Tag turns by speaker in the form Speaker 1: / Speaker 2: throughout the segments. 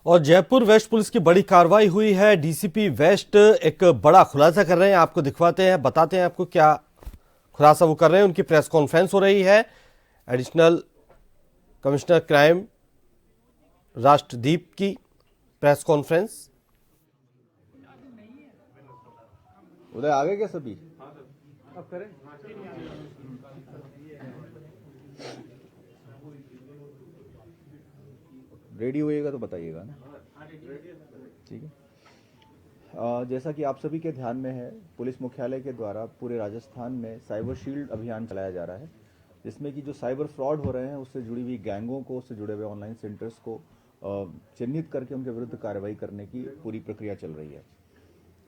Speaker 1: और Jaipur waste police की बड़ी कार्रवाई हुई है। डीसीपी वेस्ट एक बड़ा खुलासा कर रहे हैं, आपको दिखवाते हैं, बताते हैं आपको क्या खुलासा वो कर रहे हैं। उनकी प्रेस कॉन्फ्रेंस हो रही है। एडिशनल कमिश्नर क्राइम राष्ट्रदीप की प्रेस कॉन्फ्रेंस।
Speaker 2: उधर आगे क्या सभी
Speaker 3: अब करें।
Speaker 2: रेडी होइएगा तो बताइएगा ना। ठीक है। जैसा कि आप सभी के ध्यान में है, पुलिस मुख्यालय के द्वारा पूरे राजस्थान में साइबर शील्ड अभियान चलाया जा रहा है, जिसमें कि जो साइबर फ्रॉड हो रहे हैं उससे जुड़ी हुई गैंगों को, उससे जुड़े हुए ऑनलाइन सेंटर्स को चिन्हित करके उनके विरुद्ध कार्रवाई करने की पूरी प्रक्रिया चल रही है।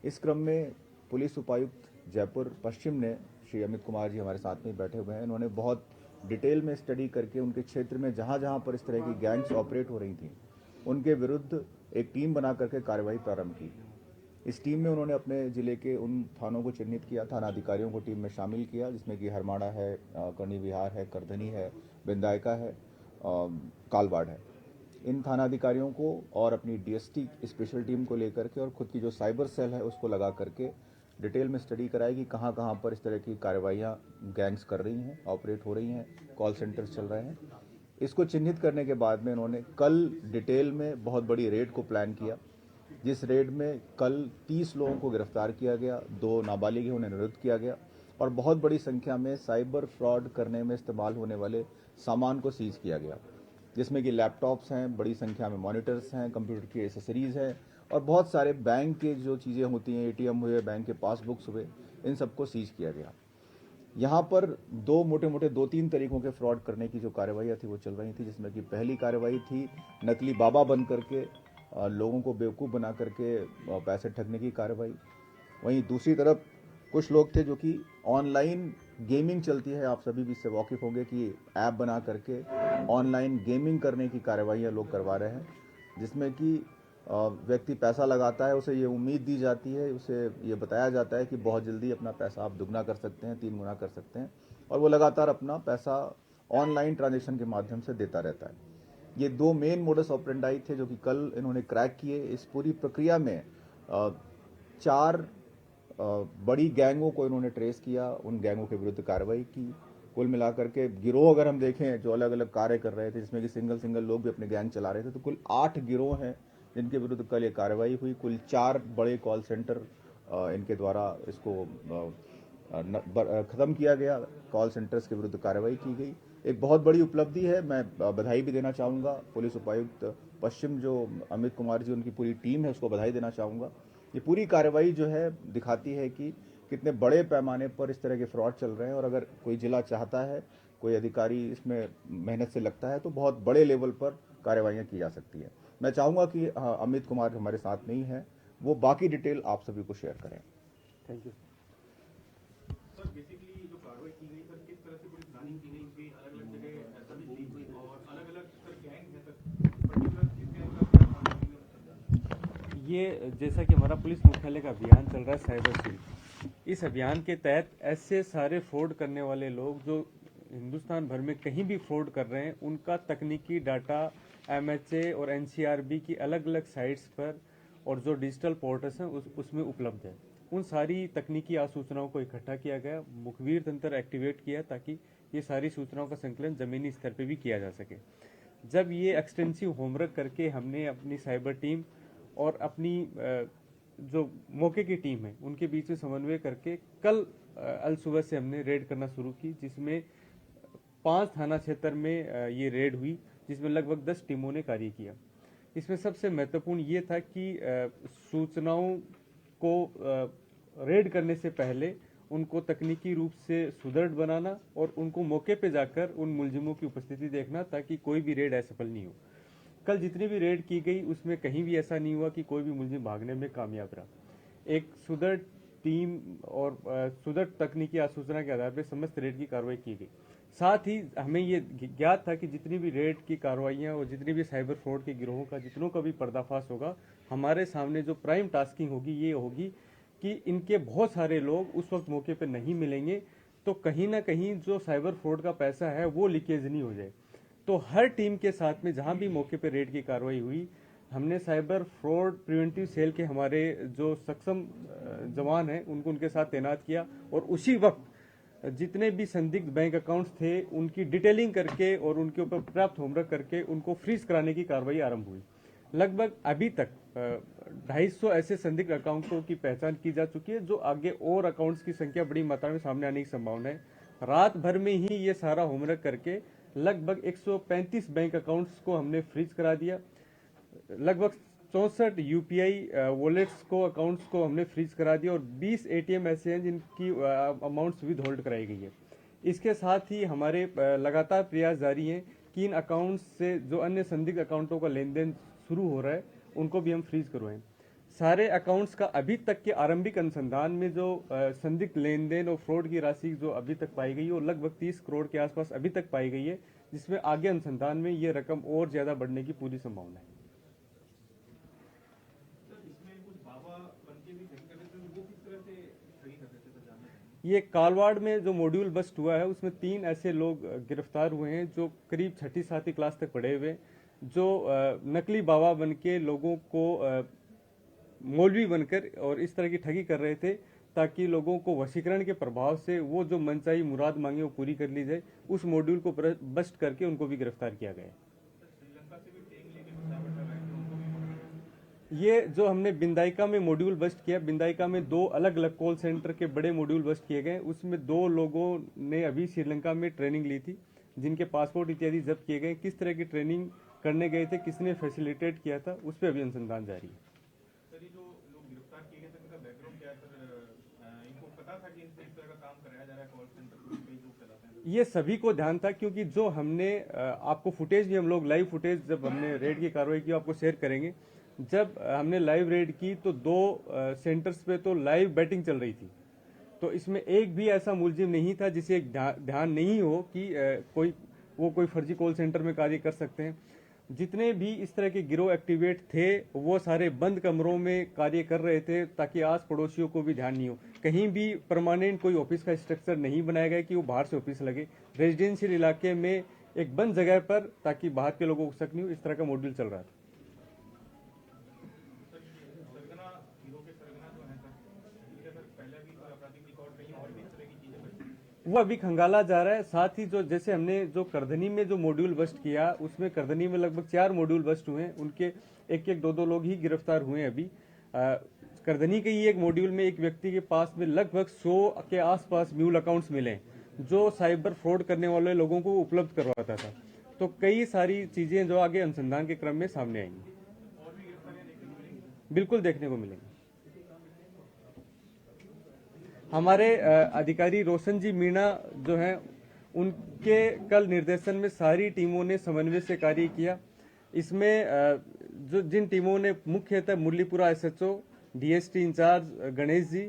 Speaker 2: इस क्रम में पुलिस उपायुक्त जयपुर पश्चिम ने, श्री अमित कुमार जी हमारे साथ में बैठे हुए हैं, इन्होंने बहुत डिटेल में स्टडी करके उनके क्षेत्र में जहां जहां पर इस तरह की गैंग्स ऑपरेट हो रही थी उनके विरुद्ध एक टीम बना करके कार्रवाई प्रारंभ की। इस टीम में उन्होंने अपने जिले के उन थानों को चिन्हित किया, थाना अधिकारियों को टीम में शामिल किया, जिसमें कि हरमाड़ा है, कर्णी विहार है, करधनी है, बिंदायका है, कालवाड़ है। इन थाना अधिकारियों को और अपनी डीएसटी स्पेशल टीम को लेकर के और खुद की जो साइबर सेल है उसको लगा करके डिटेल में स्टडी कराई कि कहाँ कहाँ पर इस तरह की कार्रवाइयाँ गैंग्स कर रही हैं, ऑपरेट हो रही हैं, कॉल सेंटर्स चल रहे हैं। इसको चिन्हित करने के बाद में इन्होंने कल डिटेल में बहुत बड़ी रेड को प्लान किया, जिस रेड में कल 30 लोगों को गिरफ्तार किया गया, 2 नाबालिग हैं उन्हें निरुद्ध किया गया और बहुत बड़ी संख्या में साइबर फ्रॉड करने में इस्तेमाल होने वाले सामान को सीज किया गया, जिसमें कि लैपटॉप्स हैं, बड़ी संख्या में मॉनिटर्स हैं, कंप्यूटर की एसेसरीज हैं और बहुत सारे बैंक के जो चीज़ें होती हैं, एटीएम हुए, बैंक के पासबुक्स हुए, इन सबको सीज किया गया। यहाँ पर दो मोटे 2-3 तरीकों के फ्रॉड करने की जो कार्रवाइयाँ थी वो चल रही थी, जिसमें कि पहली कार्रवाई थी नकली बाबा बन करके लोगों को बेवकूफ़ बना करके पैसे ठगने की कार्रवाई। वहीं दूसरी तरफ कुछ लोग थे जो कि ऑनलाइन गेमिंग चलती है, आप सभी भी इससे वाकिफ होंगे कि ऐप बना करके ऑनलाइन गेमिंग करने की कार्रवाइयाँ लोग करवा रहे हैं, जिसमें कि व्यक्ति पैसा लगाता है, उसे ये उम्मीद दी जाती है, उसे ये बताया जाता है कि बहुत जल्दी अपना पैसा आप दुगना कर सकते हैं, 3 गुना कर सकते हैं, और वो लगातार अपना पैसा ऑनलाइन ट्रांजेक्शन के माध्यम से देता रहता है। ये 2 मेन मोडस ऑपरेंडाई थे जो कि कल इन्होंने क्रैक किए। इस पूरी प्रक्रिया में 4 बड़ी गैंगों को इन्होंने ट्रेस किया, उन गैंगों के विरुद्ध कार्रवाई की। कुल मिलाकर के गिरोह अगर हम देखें जो अलग अलग कार्य कर रहे थे, जिसमें कि सिंगल लोग भी अपने गैंग चला रहे थे, तो कुल 8 गिरोह हैं जिनके विरुद्ध कल ये कार्रवाई हुई। कुल 4 बड़े कॉल सेंटर इनके द्वारा इसको खत्म किया गया, कॉल सेंटर्स के विरुद्ध कार्रवाई की गई। एक बहुत बड़ी उपलब्धि है। मैं बधाई भी देना चाहूँगा पुलिस उपायुक्त पश्चिम जो अमित कुमार जी, उनकी पूरी टीम है, उसको बधाई देना चाहूँगा। ये पूरी कार्रवाई जो है दिखाती है कि कितने बड़े पैमाने पर इस तरह के फ्रॉड चल रहे हैं, और अगर कोई जिला चाहता है, कोई अधिकारी इसमें मेहनत से लगता है, तो बहुत बड़े लेवल पर कार्रवाइयाँ की जा सकती है। मैं चाहूँगा कि अमित कुमार हमारे साथ नहीं है, वो बाकी डिटेल आप सभी को शेयर करें।
Speaker 3: Thank you.
Speaker 4: सर, बेसिकली जो कार्रवाई की गई, सर किस तरह से पूरी प्लानिंग की गई, कि अलग-अलग जगह सभी लीक हुई और अलग-अलग सर गैंग है, सर पर्टिकुलर किस गैंग का क्या प्लानिंग है?
Speaker 3: ये जैसा कि हमारा पुलिस मुख्यालय का अभियान चल रहा है साइबर शील्ड, इस अभियान के तहत ऐसे सारे फ्रॉड करने वाले लोग जो हिंदुस्तान भर में कहीं भी फ्रॉड कर रहे हैं, उनका तकनीकी डाटा एमएचए और एनसीआरबी की अलग अलग साइट्स पर और जो डिजिटल पोर्टल्स हैं उसमें उपलब्ध है। उन सारी तकनीकी आसूचनाओं को इकट्ठा किया गया, मुखबिर तंत्र एक्टिवेट किया ताकि ये सारी सूचनाओं का संकलन जमीनी स्तर पर भी किया जा सके। जब ये एक्सटेंसिव होमवर्क करके हमने अपनी साइबर टीम और अपनी जो मौके की टीम है उनके बीच में समन्वय करके कल अल सुबह से हमने रेड करना शुरू की, जिसमें 5 थाना क्षेत्र में ये रेड हुई, जिसमें लगभग 10 टीमों ने कार्य किया। इसमें सबसे महत्वपूर्ण ये था कि सूचनाओं को रेड करने से पहले उनको तकनीकी रूप से सुदृढ़ बनाना और उनको मौके पे जाकर उन मुलजिमों की उपस्थिति देखना ताकि कोई भी रेड असफल नहीं हो। कल जितनी भी रेड की गई उसमें कहीं भी ऐसा नहीं हुआ कि कोई भी मुलजिम भागने में कामयाब रहा। एक सुदृढ़ टीम और सुदृढ़ तकनीकी आसूचना के आधार पर समस्त रेड की कार्रवाई की गई। साथ ही हमें ये ज्ञात था कि जितनी भी रेड की कार्रवाइयाँ और जितनी भी साइबर फ्रॉड के गिरोहों का जितनों का भी पर्दाफाश होगा, हमारे सामने जो प्राइम टास्किंग होगी ये होगी कि इनके बहुत सारे लोग उस वक्त मौके पर नहीं मिलेंगे, तो कहीं ना कहीं जो साइबर फ्रॉड का पैसा है वो लीकेज नहीं हो जाए। तो हर टीम के साथ में जहां भी मौके पर रेड की कार्रवाई हुई, हमने साइबर फ्रॉड प्रिवेंटिव सेल के हमारे जो सक्षम जवान हैं उनको उनके साथ तैनात किया और उसी वक्त जितने भी संदिग्ध बैंक अकाउंट्स थे उनकी डिटेलिंग करके और उनके ऊपर पर्याप्त होमवर्क करके उनको फ्रीज कराने की कार्रवाई आरंभ हुई। लगभग अभी तक 250 ऐसे संदिग्ध अकाउंटों की पहचान की जा चुकी है, जो आगे और अकाउंट्स की संख्या बड़ी मात्रा में सामने आने की संभावना है। रात भर में ही ये सारा होमवर्क करके लगभग 135 बैंक अकाउंट्स को हमने फ्रीज करा दिया। लगभग 64 यूपीआई वॉलेट्स को अकाउंट्स को हमने फ्रीज करा दिया और 20 एटीएम ऐसे हैं जिनकी अमाउंट्स विद होल्ड कराई गई है। इसके साथ ही हमारे लगातार प्रयास जारी हैं कि इन अकाउंट्स से जो अन्य संदिग्ध अकाउंटों का लेन देन शुरू हो रहा है उनको भी हम फ्रीज करवाएं। सारे अकाउंट्स का अभी तक के आरंभिक अनुसंधान में जो संदिग्ध लेन देन और फ्रॉड की राशि जो अभी तक पाई गई है वो लगभग 30 करोड़ के आसपास अभी तक पाई गई है, जिसमें आगे अनुसंधान में ये रकम और ज्यादा बढ़ने की पूरी संभावना है। ये कालवाड़ में जो मॉड्यूल बस्ट हुआ है उसमें 3 ऐसे लोग गिरफ्तार हुए हैं जो करीब 6ठी-7ठी क्लास तक पढ़े हुए, जो नकली बाबा बनके लोगों को मौलवी बनकर और इस तरह की ठगी कर रहे थे ताकि लोगों को वशीकरण के प्रभाव से वो जो मनचाही मुराद मांगे वो पूरी कर ली जाए। उस मॉड्यूल को बस्ट करके उनको भी गिरफ्तार किया गया। ये जो हमने बिंदाइका में मॉड्यूल बस्ट किया, बिंदाइका में 2 अलग अलग कॉल सेंटर के बड़े मॉड्यूल बस्ट किए गए। उसमें 2 लोगों ने अभी श्रीलंका में ट्रेनिंग ली थी, जिनके पासपोर्ट इत्यादि जब्त किए गए। किस तरह की ट्रेनिंग करने गए थे, किसने फैसिलिटेट किया था, उस पर अभी अनुसंधान जारी है।
Speaker 4: सर, ये जो लोग गिरफ्तार किए गए थे उनका बैकग्राउंड क्या है सर? इनको पता था कि इनसे इस तरह का काम कराया जा रहा है, कॉल सेंटर कई लोग चलाते हैं?
Speaker 3: ये सभी को ध्यान था, क्योंकि जो हमने आपको फुटेज भी हम लोग लाइव फुटेज जब हमने रेड की कार्रवाई की आपको शेयर करेंगे। जब हमने लाइव रेड की तो 2 सेंटर्स पे तो लाइव बैटिंग चल रही थी, तो इसमें एक भी ऐसा मुलजिम नहीं था जिसे एक ध्यान नहीं हो कि कोई फर्जी कॉल सेंटर में कार्य कर सकते हैं। जितने भी इस तरह के गिरोह एक्टिवेट थे वो सारे बंद कमरों में कार्य कर रहे थे ताकि आस पड़ोसियों को भी ध्यान नहीं हो। कहीं भी परमानेंट कोई ऑफिस का स्ट्रक्चर नहीं बनाया गया कि वो बाहर से ऑफिस लगे। रेजिडेंशियल इलाके में एक बंद जगह पर ताकि बाहर के लोगों को शक नहीं हो, इस तरह का मॉड्यूल चल रहा था। वो अभी खंगाला जा रहा है। साथ ही जो जैसे हमने जो करधनी में जो मॉड्यूल बस्ट किया उसमें करधनी में लगभग 4 मॉड्यूल बस्ट हुए हैं, उनके 1-1, 2-2 लोग ही गिरफ्तार हुए हैं अभी। करधनी के ही एक मॉड्यूल में एक व्यक्ति के पास में लगभग 100 के आसपास म्यूल अकाउंट्स मिले जो साइबर फ्रॉड करने वाले लोगों को उपलब्ध करवाता था। तो कई सारी चीजें जो आगे अनुसंधान के क्रम में सामने आएंगी, बिल्कुल देखने को मिलेंगी। हमारे अधिकारी रोशन जी मीणा जो हैं उनके कल निर्देशन में सारी टीमों ने समन्वय से कार्य किया। इसमें जो जिन टीमों ने मुख्यतः Muralipura SHO, DST in charge Ganesh ji,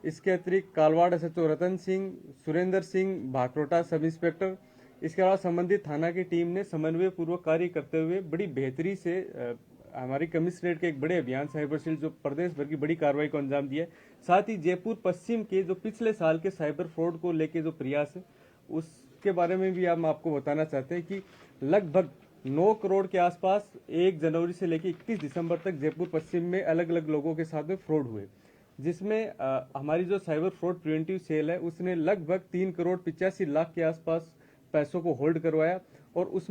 Speaker 3: इसके अतिरिक्त Kalwar SHO Ratan Singh, Surendra Singh, Bhakrota sub inspector, इसके अलावा संबंधित थाना की टीम ने समन्वय पूर्वक कार्य करते हुए बड़ी बेहतरी से हमारी कमिश्नरेट के एक बड़े अभियान साइबर सेल जो प्रदेश भर की बड़ी कार्रवाई को अंजाम दिया। साथ ही जयपुर पश्चिम के जो पिछले साल के साइबर फ्रॉड को लेके जो प्रयास है उसके बारे में भी हम आपको बताना चाहते हैं कि लगभग 9 करोड़ के आसपास 1 जनवरी से लेकर 21 दिसंबर तक जयपुर पश्चिम में अलग अलग लोगों के साथ में फ्रॉड हुए, जिसमें हमारी जो साइबर फ्रॉड प्रिवेंटिव सेल है उसने लगभग 3 करोड़ 85 लाख के आसपास पैसों को होल्ड करवाया और उस